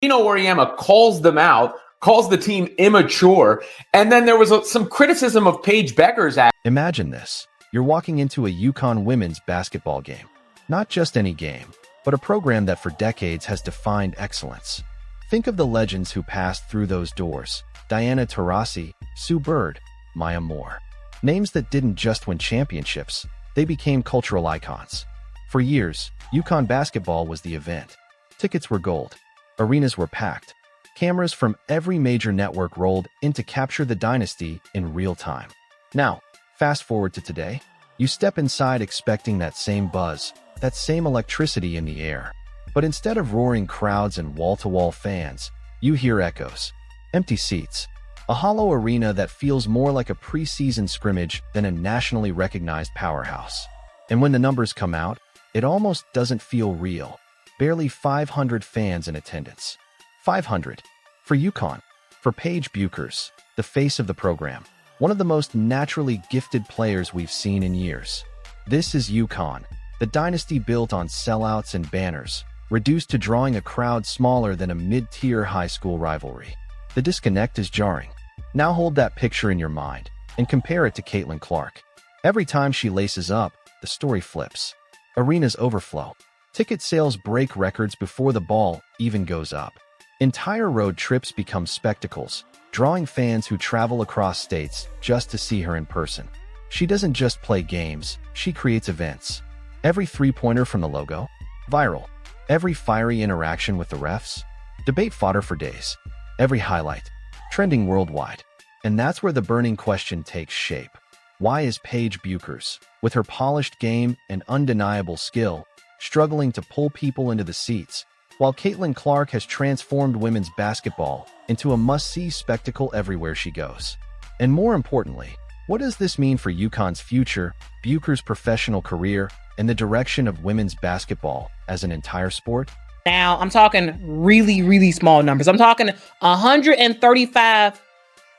Geno Auriemma calls them out, calls the team immature, and then there was some criticism of Paige Bueckers. Imagine this. You're walking into a UConn women's basketball game. Not just any game, but a program that for decades has defined excellence. Think of the legends who passed through those doors. Diana Taurasi, Sue Bird, Maya Moore. Names that didn't just win championships, they became cultural icons. For years, UConn basketball was the event. Tickets were gold. Arenas were packed. Cameras from every major network rolled in to capture the dynasty in real time. Now, fast forward to today. You step inside expecting that same buzz, that same electricity in the air. But instead of roaring crowds and wall-to-wall fans, you hear echoes. Empty seats. A hollow arena that feels more like a preseason scrimmage than a nationally recognized powerhouse. And when the numbers come out, it almost doesn't feel real. Barely 500 fans in attendance. 500. For UConn. For Paige Bueckers, the face of the program. One of the most naturally gifted players we've seen in years. This is UConn, the dynasty built on sellouts and banners, reduced to drawing a crowd smaller than a mid-tier high school rivalry. The disconnect is jarring. Now hold that picture in your mind and compare it to Caitlin Clark. Every time she laces up, the story flips. Arenas overflow. Ticket sales break records before the ball even goes up. Entire road trips become spectacles, drawing fans who travel across states just to see her in person. She doesn't just play games, she creates events. Every three-pointer from the logo? Viral. Every fiery interaction with the refs? Debate fodder for days. Every highlight? Trending worldwide. And that's where the burning question takes shape. Why is Paige Bueckers, with her polished game and undeniable skill, struggling to pull people into the seats, while Caitlin Clark has transformed women's basketball into a must-see spectacle everywhere she goes? And more importantly, what does this mean for UConn's future, Bueckers' professional career, and the direction of women's basketball as an entire sport? Now, I'm talking really, really small numbers. I'm talking 135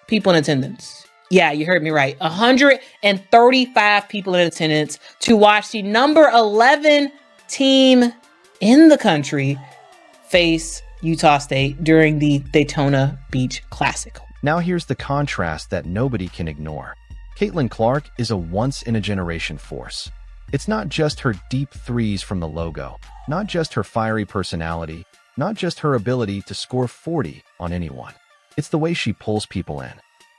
people in attendance. Yeah, you heard me right. 135 people in attendance to watch the number 11 team in the country face Utah State during the Daytona Beach Classic. Now here's the contrast that nobody can ignore. Caitlin Clark is a once-in-a-generation force. It's not just her deep threes from the logo, not just her fiery personality, not just her ability to score 40 on anyone. It's the way she pulls people in.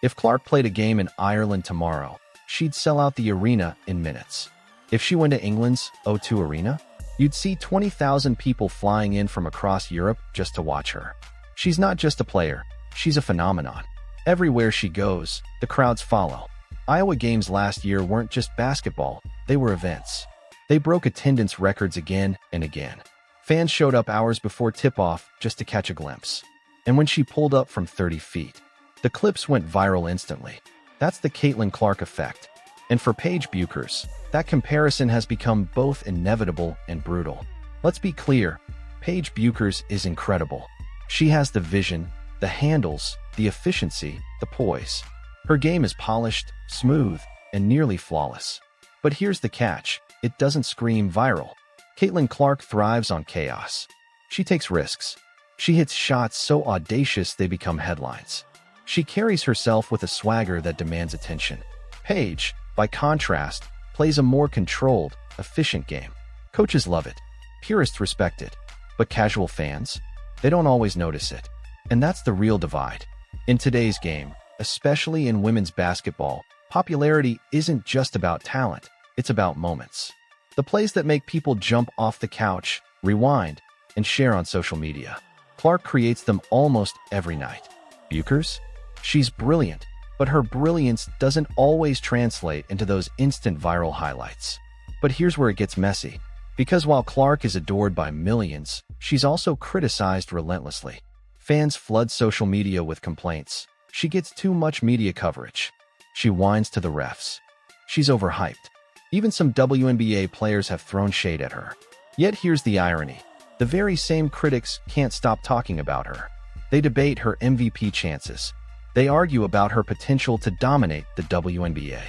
If Clark played a game in Ireland tomorrow, she'd sell out the arena in minutes. If she went to England's O2 Arena, you'd see 20,000 people flying in from across Europe just to watch her. She's not just a player, she's a phenomenon. Everywhere she goes, the crowds follow. Iowa games last year weren't just basketball, they were events. They broke attendance records again and again. Fans showed up hours before tip-off just to catch a glimpse. And when she pulled up from 30 feet, the clips went viral instantly. That's the Caitlin Clark effect. And for Paige Bueckers, that comparison has become both inevitable and brutal. Let's be clear, Paige Bueckers is incredible. She has the vision, the handles, the efficiency, the poise. Her game is polished, smooth, and nearly flawless. But here's the catch, it doesn't scream viral. Caitlin Clark thrives on chaos. She takes risks. She hits shots so audacious they become headlines. She carries herself with a swagger that demands attention. Paige, by contrast, plays a more controlled, efficient game. Coaches love it. Purists respect it. But casual fans? They don't always notice it. And that's the real divide. In today's game, especially in women's basketball, popularity isn't just about talent, it's about moments. The plays that make people jump off the couch, rewind, and share on social media. Clark creates them almost every night. Bueckers? She's brilliant, but her brilliance doesn't always translate into those instant viral highlights. But here's where it gets messy. Because while Clark is adored by millions, she's also criticized relentlessly. Fans flood social media with complaints. She gets too much media coverage. She whines to the refs. She's overhyped. Even some WNBA players have thrown shade at her. Yet here's the irony. The very same critics can't stop talking about her. They debate her MVP chances. They argue about her potential to dominate the WNBA.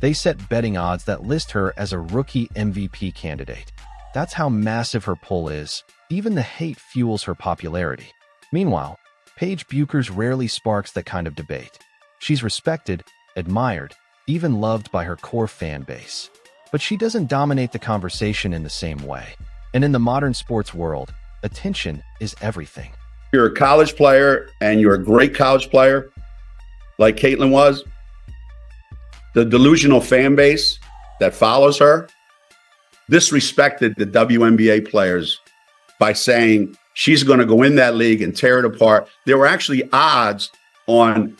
They set betting odds that list her as a rookie MVP candidate. That's how massive her pull is. Even the hate fuels her popularity. Meanwhile, Paige Bueckers rarely sparks that kind of debate. She's respected, admired, even loved by her core fan base. But she doesn't dominate the conversation in the same way. And in the modern sports world, attention is everything. You're a college player and you're a great college player, like Caitlin was. The delusional fan base that follows her disrespected the WNBA players by saying she's going to go in that league and tear it apart. There were actually odds on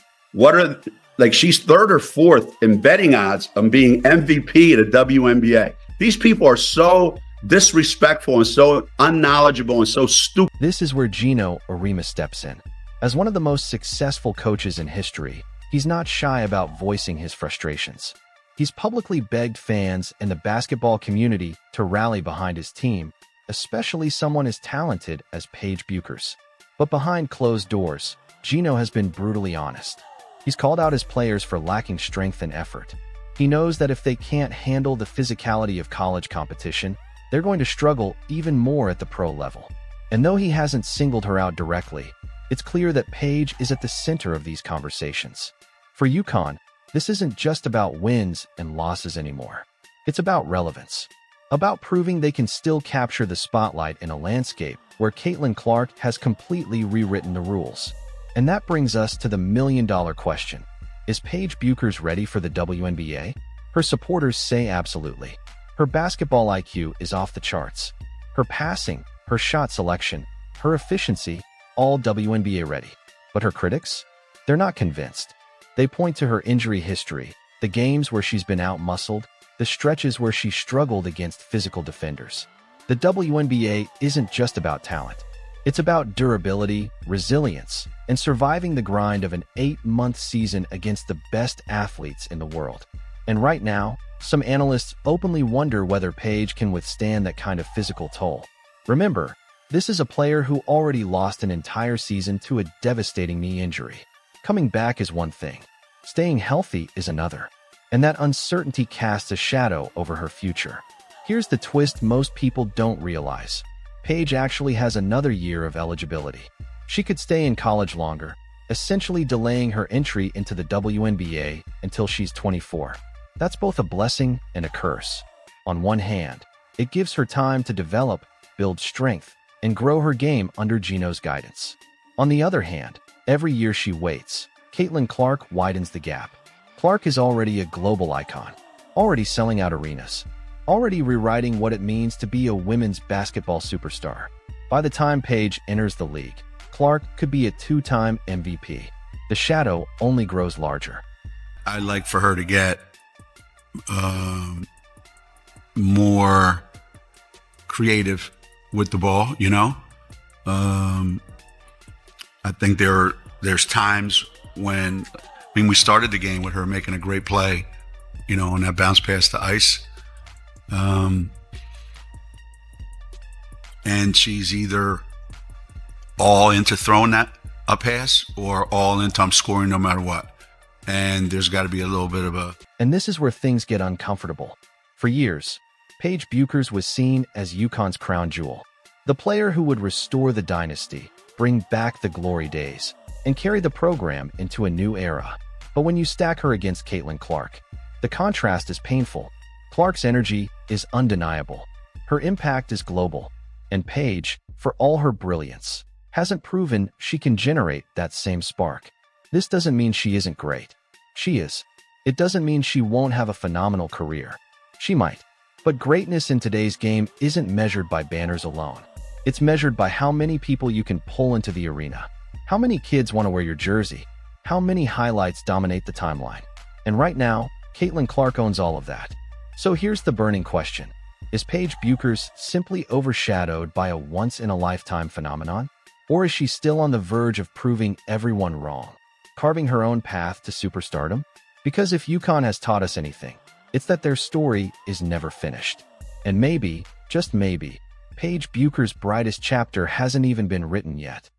she's third or fourth in betting odds on being MVP of the WNBA. These people are so disrespectful and so unknowledgeable and so stupid. This is where Geno Auriemma steps in. As one of the most successful coaches in history, he's not shy about voicing his frustrations. He's publicly begged fans and the basketball community to rally behind his team, especially someone as talented as Paige Bueckers. But behind closed doors, Geno has been brutally honest. He's called out his players for lacking strength and effort. He knows that if they can't handle the physicality of college competition, they're going to struggle even more at the pro level. And though he hasn't singled her out directly, it's clear that Paige is at the center of these conversations. For UConn, this isn't just about wins and losses anymore. It's about relevance, about proving they can still capture the spotlight in a landscape where Caitlin Clark has completely rewritten the rules. And that brings us to the million-dollar question. Is Paige Bueckers ready for the WNBA? Her supporters say absolutely. Her basketball IQ is off the charts. Her passing, her shot selection, her efficiency, all WNBA ready. But her critics? They're not convinced. They point to her injury history, the games where she's been out-muscled, the stretches where she struggled against physical defenders. The WNBA isn't just about talent. It's about durability, resilience, and surviving the grind of an 8-month season against the best athletes in the world. And right now, some analysts openly wonder whether Paige can withstand that kind of physical toll. Remember, this is a player who already lost an entire season to a devastating knee injury. Coming back is one thing. Staying healthy is another. And that uncertainty casts a shadow over her future. Here's the twist most people don't realize. Paige actually has another year of eligibility. She could stay in college longer, essentially delaying her entry into the WNBA until she's 24. That's both a blessing and a curse. On one hand, it gives her time to develop, build strength, and grow her game under Geno's guidance. On the other hand, every year she waits, Caitlin Clark widens the gap. Clark is already a global icon, already selling out arenas, already rewriting what it means to be a women's basketball superstar. By the time Paige enters the league, Clark could be a 2-time MVP. The shadow only grows larger. I'd like for her to get more creative with the ball, you know? I think there's times when, we started the game with her making a great play, you know, on that bounce pass to Ice. And she's either all into throwing that a pass or all into I'm scoring no matter what. And there's got to be a little bit of a... And this is where things get uncomfortable. For years, Paige Bueckers was seen as UConn's crown jewel, the player who would restore the dynasty, bring back the glory days, and carry the program into a new era. But when you stack her against Caitlin Clark, the contrast is painful. Clark's energy is undeniable. Her impact is global. And Paige, for all her brilliance, hasn't proven she can generate that same spark. This doesn't mean she isn't great. She is. It doesn't mean she won't have a phenomenal career. She might. But greatness in today's game isn't measured by banners alone. It's measured by how many people you can pull into the arena. How many kids want to wear your jersey? How many highlights dominate the timeline? And right now, Caitlin Clark owns all of that. So here's the burning question. Is Paige Bueckers simply overshadowed by a once-in-a-lifetime phenomenon? Or is she still on the verge of proving everyone wrong, carving her own path to superstardom? Because if UConn has taught us anything, it's that their story is never finished. And maybe, just maybe, Paige Bueckers' brightest chapter hasn't even been written yet.